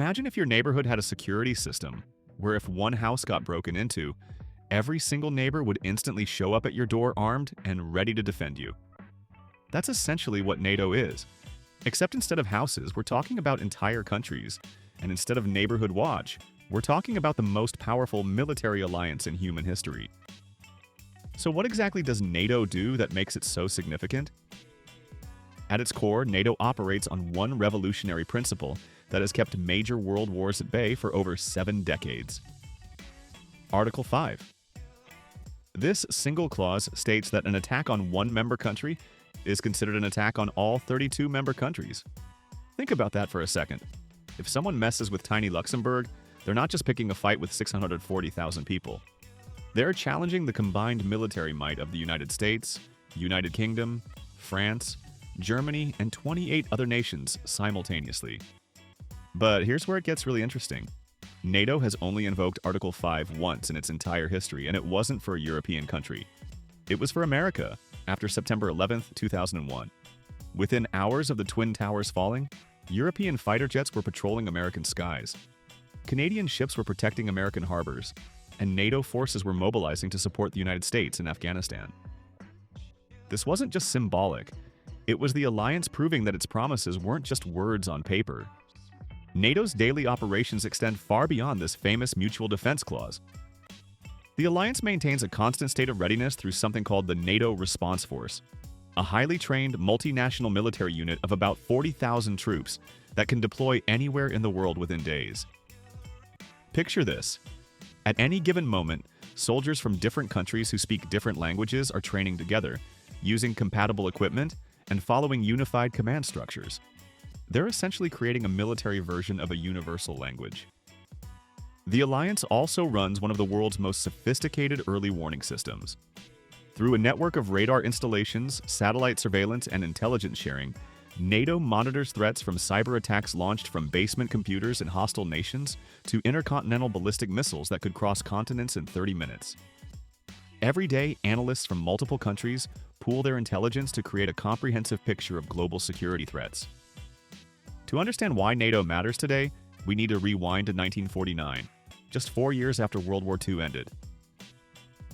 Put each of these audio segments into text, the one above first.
Imagine if your neighborhood had a security system where if one house got broken into, every single neighbor would instantly show up at your door armed and ready to defend you. That's essentially what NATO is. Except instead of houses, we're talking about entire countries. And instead of neighborhood watch, we're talking about the most powerful military alliance in human history. So what exactly does NATO do that makes it so significant? At its core, NATO operates on one revolutionary principle that has kept major world wars at bay for over 7 decades. Article 5. This single clause states that an attack on one member country is considered an attack on all 32 member countries. Think about that for a second. If someone messes with tiny Luxembourg, they're not just picking a fight with 640,000 people. They're challenging the combined military might of the United States, United Kingdom, France, Germany, and 28 other nations simultaneously. But here's where it gets really interesting. NATO has only invoked Article 5 once in its entire history, and it wasn't for a European country. It was for America, after September 11, 2001. Within hours of the Twin Towers falling, European fighter jets were patrolling American skies. Canadian ships were protecting American harbors, and NATO forces were mobilizing to support the United States in Afghanistan. This wasn't just symbolic. It was the alliance proving that its promises weren't just words on paper. NATO's daily operations extend far beyond this famous mutual defense clause. The alliance maintains a constant state of readiness through something called the NATO Response Force, a highly trained multinational military unit of about 40,000 troops that can deploy anywhere in the world within days. Picture this. At any given moment, soldiers from different countries who speak different languages are training together, using compatible equipment and following unified command structures. They're essentially creating a military version of a universal language. The alliance also runs one of the world's most sophisticated early warning systems. Through a network of radar installations, satellite surveillance, and intelligence sharing, NATO monitors threats from cyber attacks launched from basement computers in hostile nations to intercontinental ballistic missiles that could cross continents in 30 minutes. Every day, analysts from multiple countries pool their intelligence to create a comprehensive picture of global security threats. To understand why NATO matters today, we need to rewind to 1949, just 4 years after World War II ended.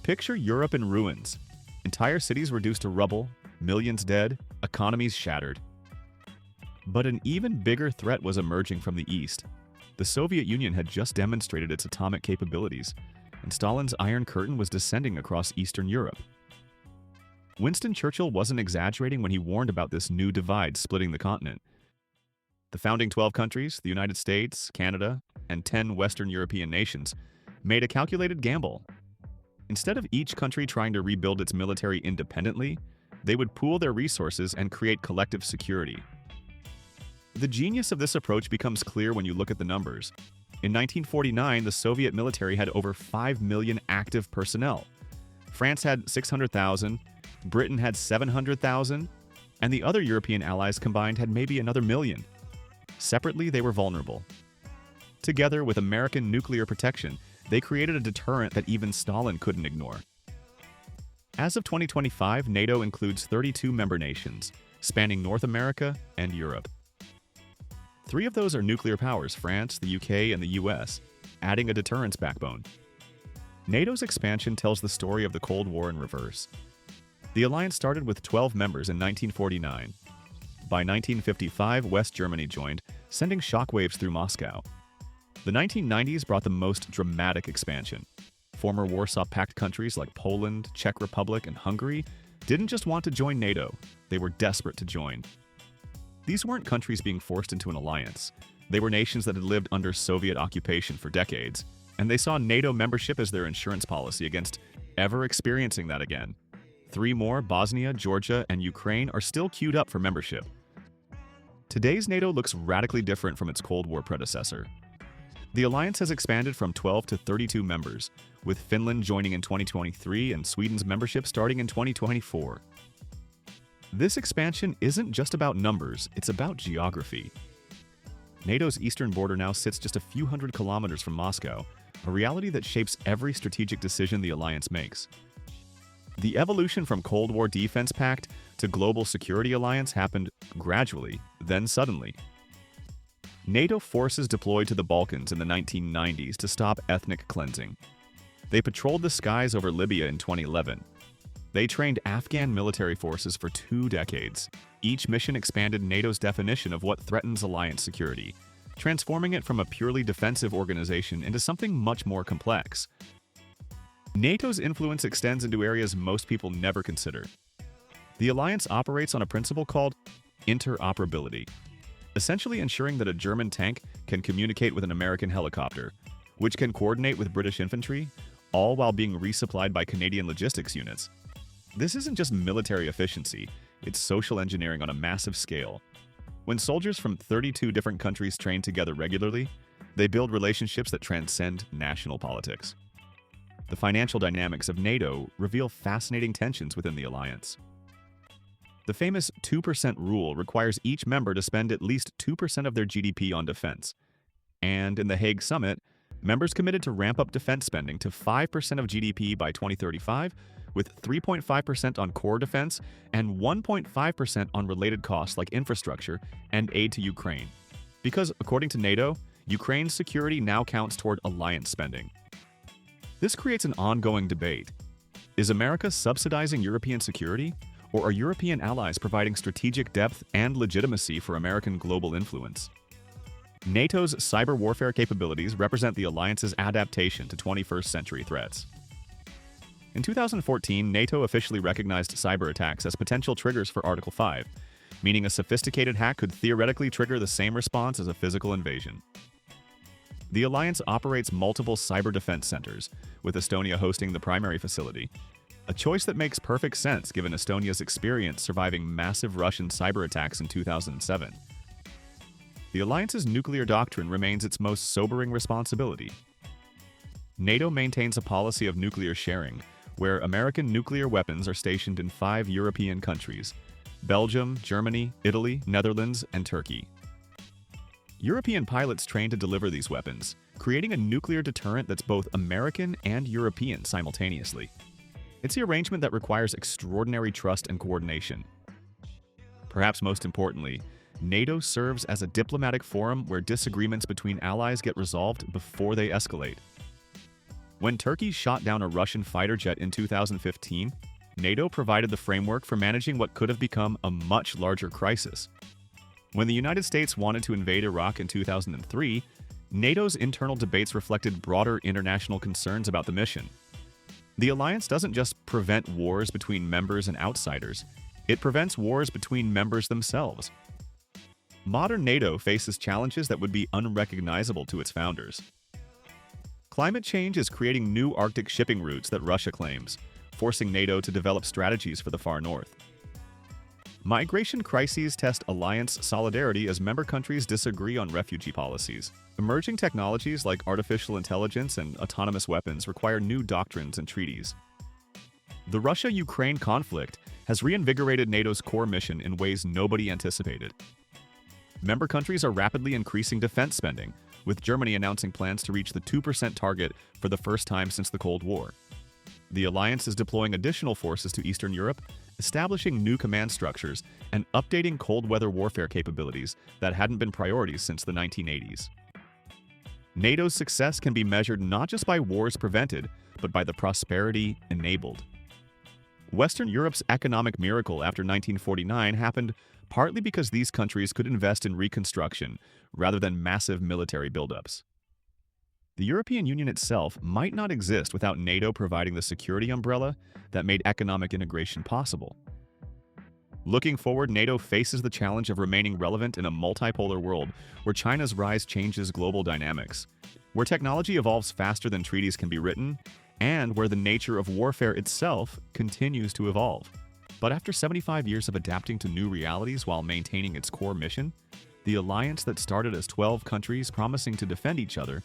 Picture Europe in ruins. Entire cities reduced to rubble, millions dead, economies shattered. But an even bigger threat was emerging from the east. The Soviet Union had just demonstrated its atomic capabilities, and Stalin's Iron Curtain was descending across Eastern Europe. Winston Churchill wasn't exaggerating when he warned about this new divide splitting the continent. The founding 12 countries, the United States, Canada, and 10 Western European nations, made a calculated gamble. Instead of each country trying to rebuild its military independently, they would pool their resources and create collective security. The genius of this approach becomes clear when you look at the numbers. In 1949, the Soviet military had over 5 million active personnel. France had 600,000, Britain had 700,000, and the other European allies combined had maybe another million. Separately, they were vulnerable. Together, with American nuclear protection, they created a deterrent that even Stalin couldn't ignore. As of 2025, NATO includes 32 member nations, spanning North America and Europe. 3 of those are nuclear powers, France, the UK, and the US, adding a deterrence backbone. NATO's expansion tells the story of the Cold War in reverse. The alliance started with 12 members in 1949. By 1955, West Germany joined, sending shockwaves through Moscow. The 1990s brought the most dramatic expansion. Former Warsaw Pact countries like Poland, Czech Republic, and Hungary didn't just want to join NATO, they were desperate to join. These weren't countries being forced into an alliance. They were nations that had lived under Soviet occupation for decades, and they saw NATO membership as their insurance policy against ever experiencing that again. 3 more, Bosnia, Georgia, and Ukraine, are still queued up for membership. Today's NATO looks radically different from its Cold War predecessor. The alliance has expanded from 12 to 32 members, with Finland joining in 2023 and Sweden's membership starting in 2024. This expansion isn't just about numbers, it's about geography. NATO's eastern border now sits just a few hundred kilometers from Moscow, a reality that shapes every strategic decision the alliance makes. The evolution from Cold War Defense Pact to Global Security Alliance happened gradually, then suddenly. NATO forces deployed to the Balkans in the 1990s to stop ethnic cleansing. They patrolled the skies over Libya in 2011. They trained Afghan military forces for 2 decades. Each mission expanded NATO's definition of what threatens alliance security, transforming it from a purely defensive organization into something much more complex. NATO's influence extends into areas most people never consider. The alliance operates on a principle called interoperability, essentially ensuring that a German tank can communicate with an American helicopter, which can coordinate with British infantry, all while being resupplied by Canadian logistics units. This isn't just military efficiency, it's social engineering on a massive scale. When soldiers from 32 different countries train together regularly, they build relationships that transcend national politics. The financial dynamics of NATO reveal fascinating tensions within the alliance. The famous 2% rule requires each member to spend at least 2% of their GDP on defense. And in the Hague Summit, members committed to ramp up defense spending to 5% of GDP by 2035, with 3.5% on core defense and 1.5% on related costs like infrastructure and aid to Ukraine. Because, according to NATO, Ukraine's security now counts toward alliance spending. This creates an ongoing debate. Is America subsidizing European security? Or are European allies providing strategic depth and legitimacy for American global influence? NATO's cyber warfare capabilities represent the alliance's adaptation to 21st century threats. In 2014, NATO officially recognized cyber attacks as potential triggers for Article 5, meaning a sophisticated hack could theoretically trigger the same response as a physical invasion. The alliance operates multiple cyber defense centers, with Estonia hosting the primary facility, a choice that makes perfect sense given Estonia's experience surviving massive Russian cyber attacks in 2007. The alliance's nuclear doctrine remains its most sobering responsibility. NATO maintains a policy of nuclear sharing, where American nuclear weapons are stationed in 5 European countries: Belgium, Germany, Italy, Netherlands, and Turkey. European pilots train to deliver these weapons, creating a nuclear deterrent that's both American and European simultaneously. It's the arrangement that requires extraordinary trust and coordination. Perhaps most importantly, NATO serves as a diplomatic forum where disagreements between allies get resolved before they escalate. When Turkey shot down a Russian fighter jet in 2015, NATO provided the framework for managing what could have become a much larger crisis. When the United States wanted to invade Iraq in 2003, NATO's internal debates reflected broader international concerns about the mission. The alliance doesn't just prevent wars between members and outsiders, it prevents wars between members themselves. Modern NATO faces challenges that would be unrecognizable to its founders. Climate change is creating new Arctic shipping routes that Russia claims, forcing NATO to develop strategies for the far north. Migration crises test alliance solidarity as member countries disagree on refugee policies. Emerging technologies like artificial intelligence and autonomous weapons require new doctrines and treaties. The Russia-Ukraine conflict has reinvigorated NATO's core mission in ways nobody anticipated. Member countries are rapidly increasing defense spending, with Germany announcing plans to reach the 2% target for the first time since the Cold War. The alliance is deploying additional forces to Eastern Europe, establishing new command structures, and updating cold weather warfare capabilities that hadn't been priorities since the 1980s. NATO's success can be measured not just by wars prevented, but by the prosperity enabled. Western Europe's economic miracle after 1949 happened partly because these countries could invest in reconstruction rather than massive military buildups. The European Union itself might not exist without NATO providing the security umbrella that made economic integration possible. Looking forward, NATO faces the challenge of remaining relevant in a multipolar world where China's rise changes global dynamics, where technology evolves faster than treaties can be written, and where the nature of warfare itself continues to evolve. But after 75 years of adapting to new realities while maintaining its core mission, the alliance that started as 12 countries promising to defend each other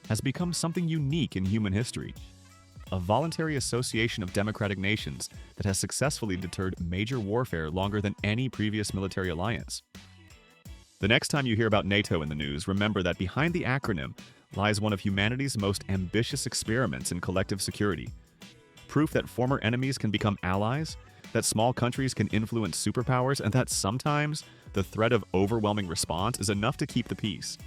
has become something unique in human history. A voluntary association of democratic nations that has successfully deterred major warfare longer than any previous military alliance. The next time you hear about NATO in the news, remember that behind the acronym lies one of humanity's most ambitious experiments in collective security. Proof that former enemies can become allies, that small countries can influence superpowers, and that sometimes the threat of overwhelming response is enough to keep the peace.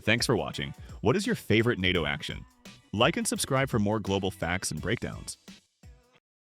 Thanks for watching. What is your favorite NATO action? Like and subscribe for more global facts and breakdowns.